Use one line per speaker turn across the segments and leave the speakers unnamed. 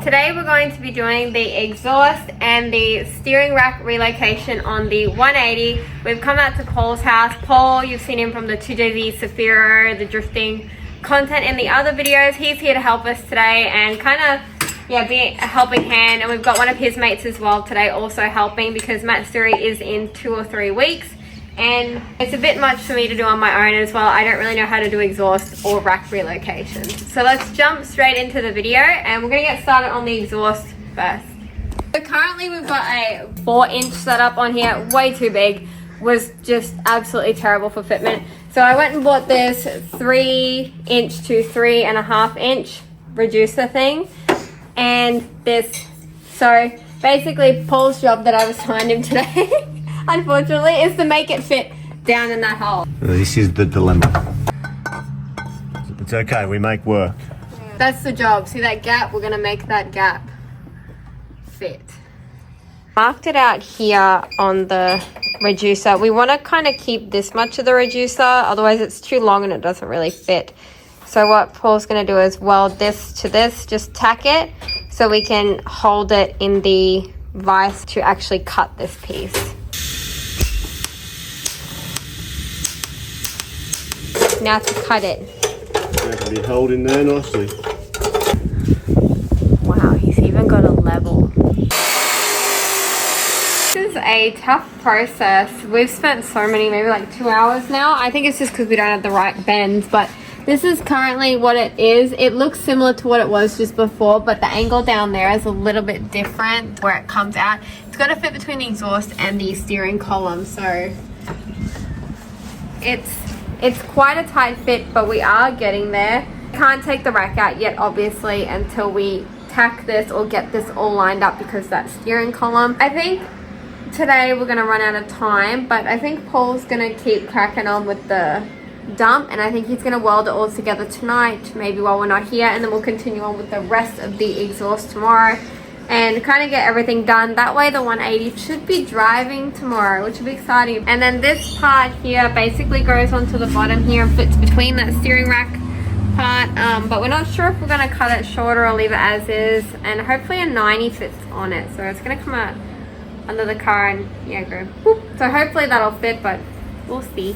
Today we're going to be doing the exhaust and the steering rack relocation on the 180. We've come out to Paul's house. Paul, you've seen him from the 2JZ Safiro, the drifting content in the other videos. He's here to help us today and kind of, be a helping hand. And we've got one of his mates as well today also helping because Matsuri is in 2 or 3 weeks. And it's a bit much for me to do on my own as well. I don't really know how to do exhaust or rack relocation. So let's jump straight into the video and we're gonna get started on the exhaust first. So currently we've got a 4-inch setup on here, way too big, was just absolutely terrible for fitment. So I went and bought this 3-inch to 3.5-inch reducer thing. And this, so basically Paul's job that I've assigned him today unfortunately, is to make it fit down in that hole.
This is the dilemma. It's okay, we make work.
That's the job. See that gap? We're gonna make that gap fit. Marked it out here on the reducer. We want to kind of keep this much of the reducer, otherwise it's too long and it doesn't really fit. So what Paul's gonna do is weld this to this, just tack it so we can hold it in the vise to actually cut this piece. Now to cut it.
It can be held in there nicely.
Wow, he's even got a level. This is a tough process. We've spent so many, maybe like 2 hours now. I think it's just because we don't have the right bends, but this is currently what it is. It looks similar to what it was just before, but the angle down there is a little bit different where it comes out. It's got to fit between the exhaust and the steering column, so it's quite a tight fit, but we are getting there. Can't take the rack out yet, obviously, until we tack this or get this all lined up because that steering column. I think today we're gonna run out of time, but I think Paul's gonna keep cracking on with the dump, and I think he's gonna weld it all together tonight, maybe while we're not here, and then we'll continue on with the rest of the exhaust tomorrow and kind of get everything done. That way the 180 should be driving tomorrow, which will be exciting. And then this part here basically goes onto the bottom here and fits between that steering rack part, but we're not sure if we're going to cut it shorter or leave it as is, and hopefully a 90 fits on it, so it's going to come out under the car and go whoop. So hopefully that'll fit, but we'll see.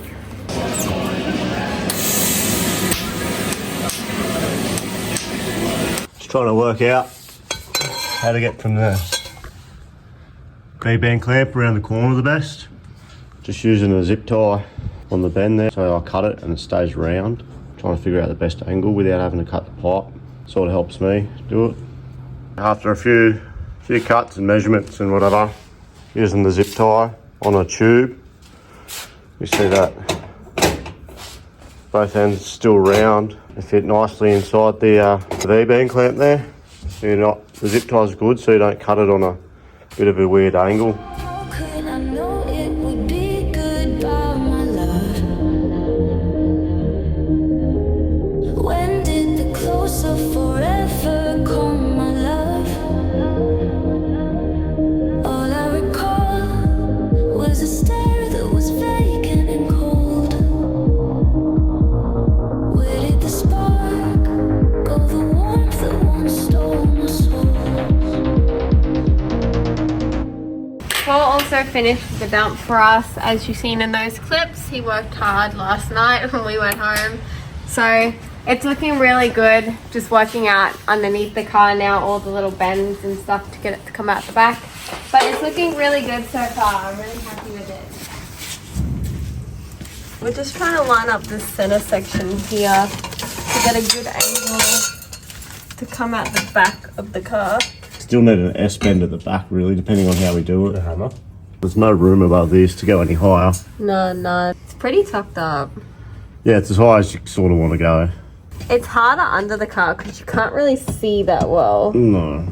Just trying to work out how to get from the B-band clamp around the corner the best. Just using a zip tie on the bend there, so I cut it and it stays round. Trying to figure out the best angle without having to cut the pipe. Sort of helps me do it. After a few cuts and measurements and whatever, using the zip tie on a tube, you see that both ends still round. They fit nicely inside the V-band clamp there. So the zip tie is good, so you don't cut it on a bit of a weird angle.
Paul also finished the dump for us, as you've seen in those clips. He worked hard last night when we went home. So it's looking really good, just working out underneath the car now, all the little bends and stuff to get it to come out the back. But it's looking really good so far. I'm really happy with it. We're just trying to line up this center section here to get a good angle to come out the back of the car.
Still need an S-bend at the back, really, depending on how we do it. The hammer. There's no room above this to go any higher.
No. It's pretty tucked up.
Yeah, it's as high as you sort of want to go.
It's harder under the car because you can't really see that well.
No.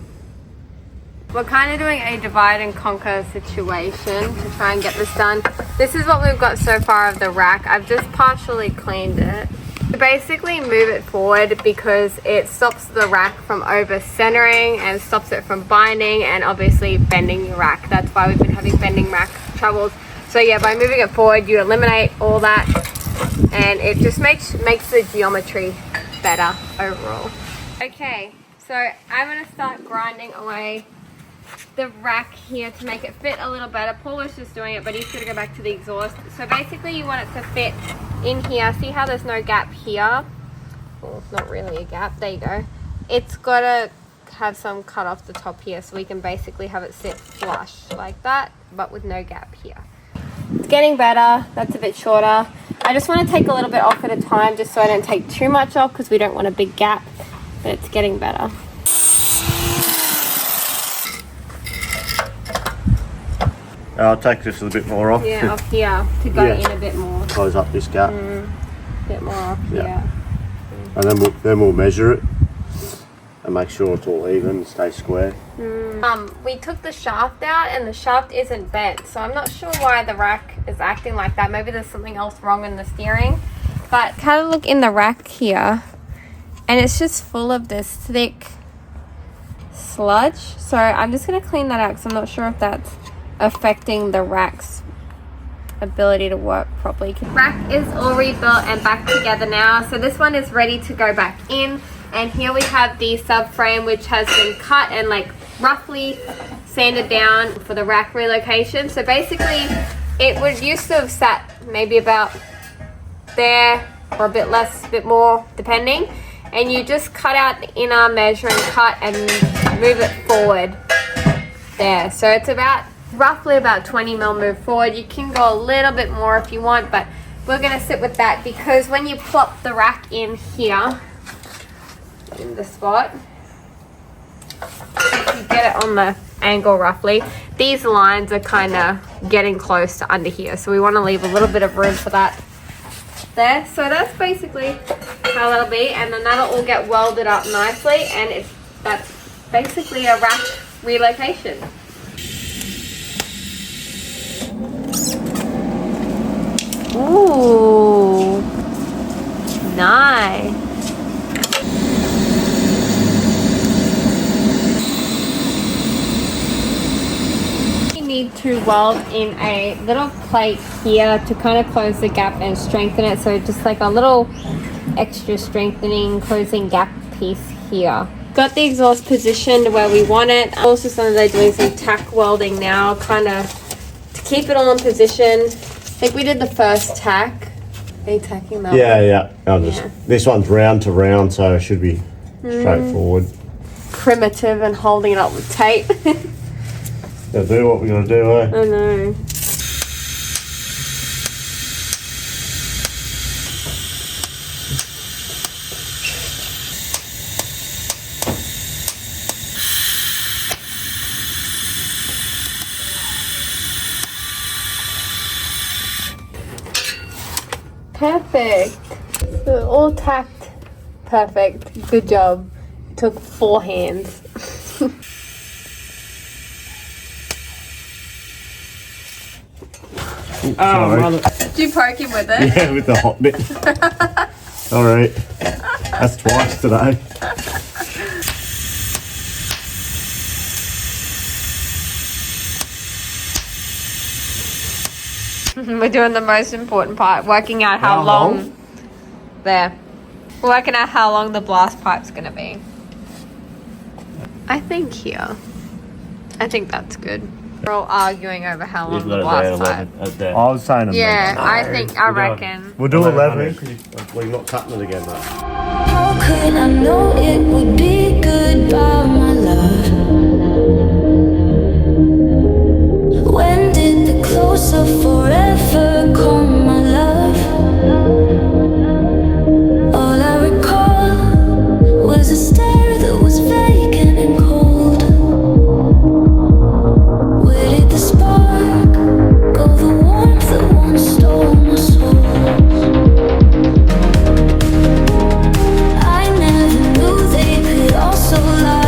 We're kind of doing a divide and conquer situation to try and get this done. This is what we've got so far of the rack. I've just partially cleaned it. We basically move it forward because it stops the rack from over centering and stops it from binding and obviously bending your rack. That's why we've been having bending rack troubles. So yeah, by moving it forward, you eliminate all that and it just makes the geometry better overall. Okay, so So I'm going to start grinding away the rack here to make it fit a little better. Paul was just doing it, but he's going to go back to the exhaust. So basically you want it to fit in here. See how there's no gap here? Well, not really a gap. There you go. It's got to have some cut off the top here, so we can basically have it sit flush like that, but with no gap here. It's getting better. That's a bit shorter. I just want to take a little bit off at a time just so I don't take too much off because we don't want a big gap, but it's getting better.
I'll take just a bit more off.
Yeah, off here to go in a bit more.
Close up this gap.
A bit more off here.
And then we'll measure it and make sure it's all even and stay square.
We took the shaft out and the shaft isn't bent, so I'm not sure why the rack is acting like that. Maybe there's something else wrong in the steering. But kind of look in the rack here, and it's just full of this thick sludge. So I'm just going to clean that out because I'm not sure if that's affecting the rack's ability to work properly. Rack is all rebuilt and back together now, so this one is ready to go back in. And here we have the subframe, which has been cut and like roughly sanded down for the rack relocation. So basically it would used to have sat maybe about there or a bit less, a bit more depending, and you just cut out the inner measuring cut and move it forward there. So it's about roughly about 20 mil move forward. You can go a little bit more if you want, but we're going to sit with that because when you plop the rack in here in the spot, if you get it on the angle roughly, these lines are kind of getting close to under here, so we want to leave a little bit of room for that there. So that's basically how that'll be, and then that'll all get welded up nicely, and that's basically a rack relocation. Ooh, nice. Need to weld in a little plate here to kind of close the gap and strengthen it, so just like a little extra strengthening closing gap piece here. Got the exhaust positioned where we want it. Also something they're doing some tack welding now, kind of to keep it all in position. I think we did the first tack. Are you tacking that?
Yeah. This one's round to round, so it should be straightforward.
Primitive and holding it up with tape.
Gotta do what we gotta do, eh?
I know. Perfect. So all tacked. Perfect. Good job. Took 4 hands.
Sorry.
Did you poke him with it?
Yeah, with the hot bit. Alright. That's twice today.
We're doing the most important part, working out how long there. We're working out how long the blast pipe's gonna be. I think here. I think that's good. We're all arguing over how long the blast pipe.
I was saying
I reckon.
We'll do 11. We're not cutting it again, though.
How could I know it would be goodbye, my love? When did the close of forever come, my love? All I recall was a stare that was vacant and cold. Where did the spark go, the warmth that once stole my soul? I never knew they could also lie.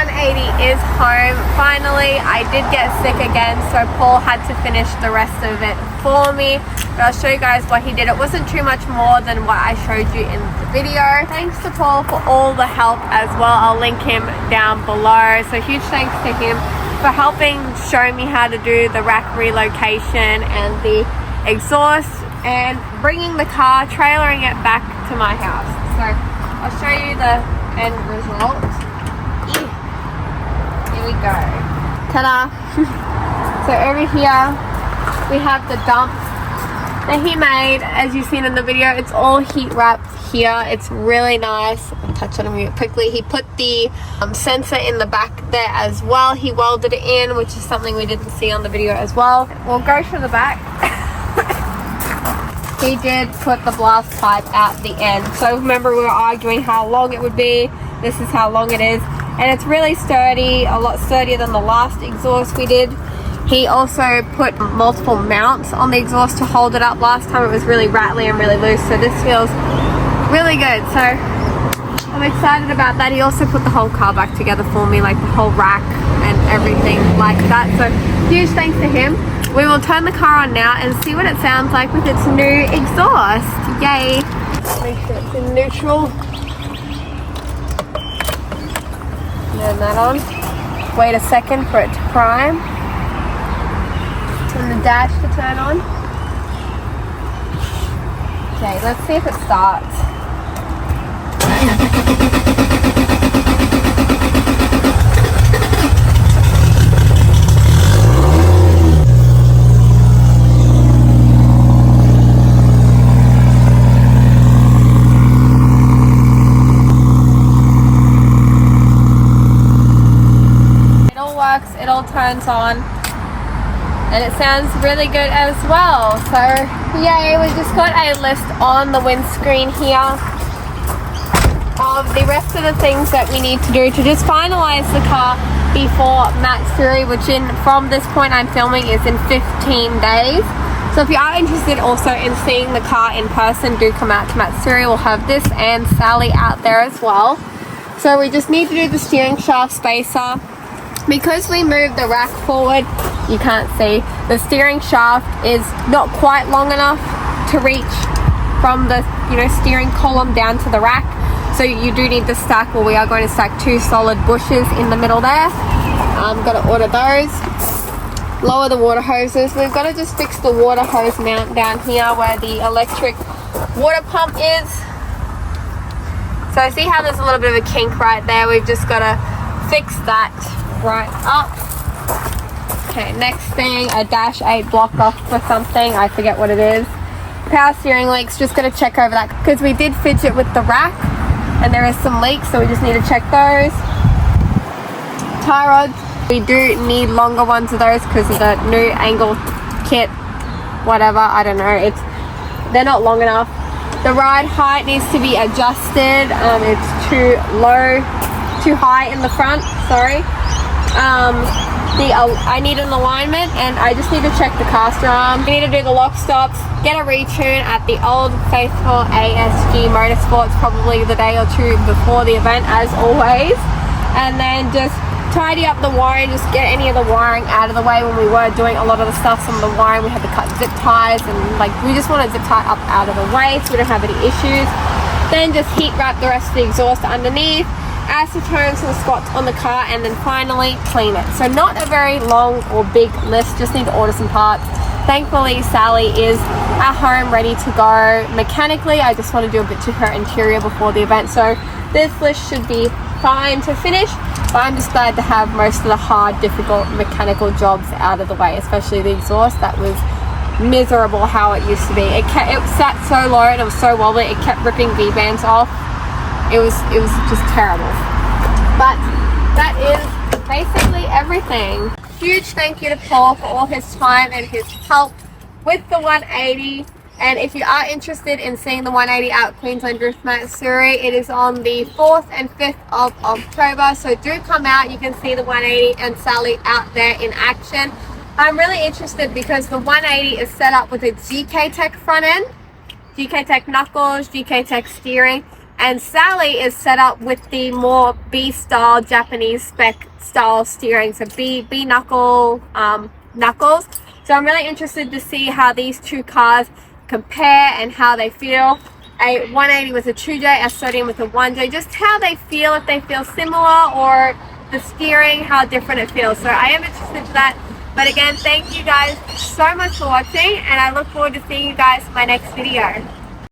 180 is home. Finally, I did get sick again, so Paul had to finish the rest of it for me. But I'll show you guys what he did. It wasn't too much more than what I showed you in the video. Thanks to Paul for all the help as well. I'll link him down below. So huge thanks to him for helping show me how to do the rack relocation and the exhaust and bringing the car, trailering it back to my house. So I'll show you the end result. Here we go. Ta-da! So over here we have the dump that he made. As you've seen in the video, it's all heat wrapped here. It's really nice. I'll touch on it quickly. He put the sensor in the back there as well. He welded it in, which is something we didn't see on the video as well. We'll go to the back. He did put the blast pipe at the end. So remember, we were arguing how long it would be. This is how long it is. And it's really sturdy, a lot sturdier than the last exhaust we did. He also put multiple mounts on the exhaust to hold it up. Last time it was really rattly and really loose, so this feels really good. So I'm excited about that. He also put the whole car back together for me, like the whole rack and everything like that. So huge thanks to him. We will turn the car on now and see what it sounds like with its new exhaust. Yay! Make sure it's in neutral. Turn that on. Wait a second for it to prime. And the dash to turn on. Okay, let's see if it starts. It all works, it all turns on. And it sounds really good as well. So yay, we just got a list on the windscreen here of the rest of the things that we need to do to just finalize the car before Matsuri, which from this point I'm filming is in 15 days. So if you are interested also in seeing the car in person, do come out to Matsuri. We'll have this and Sally out there as well. So we just need to do the steering shaft spacer. Because we moved the rack forward, you can't see, the steering shaft is not quite long enough to reach from the steering column down to the rack. So you do need to stack, well, we are going to stack 2 solid bushes in the middle there. I'm going to order those. Lower the water hoses. We've got to just fix the water hose mount down here where the electric water pump is. So see how there's a little bit of a kink right there? We've just got to fix that right up. Okay, next thing, a dash 8 blocked off for something, I forget what it is. Power steering leaks, just gotta check over that because we did fidget with the rack and there is some leaks, so we just need to check those. Tie rods, we do need longer ones of those because of the new angle kit, whatever, I don't know, they're not long enough. The ride height needs to be adjusted. It's too low, too high in the front, sorry. I need an alignment and I just need to check the caster arm. We need to do the lock stops, get a retune at the old faithful ASG Motorsports probably the day or two before the event as always, and then just tidy up the wiring, just get any of the wiring out of the way. When we were doing a lot of the stuff, some of the wiring we had to cut zip ties and we just want to zip tie up out of the way so we don't have any issues. Then just heat wrap the rest of the exhaust underneath, acetone some spots on the car, and then finally clean it. So not a very long or big list, just need to order some parts. Thankfully Sally is at home ready to go mechanically. I just want to do a bit to her interior before the event, so this list should be fine to finish, but I'm just glad to have most of the hard, difficult mechanical jobs out of the way, especially the exhaust. That was miserable how it used to be. It sat so low and it was so wobbly, it kept ripping V-bands off. It was just terrible. But that is basically everything. Huge thank you to Paul for all his time and his help with the 180. And if you are interested in seeing the 180 at Queensland Drift Matsuri, it is on the 4th and 5th of October. So do come out. You can see the 180 and Sally out there in action. I'm really interested because the 180 is set up with a GK Tech front end, GK Tech knuckles, GK Tech steering. and Sally is set up with the more B style Japanese spec style steering, so B knuckles. So I'm really interested to see how these two cars compare and how they feel. A 180 with a 2J, a 30 with a 1J, just how they feel, if they feel similar, or the steering, how different it feels. So I am interested in that. But again, thank you guys so much for watching, and I look forward to seeing you guys in my next video.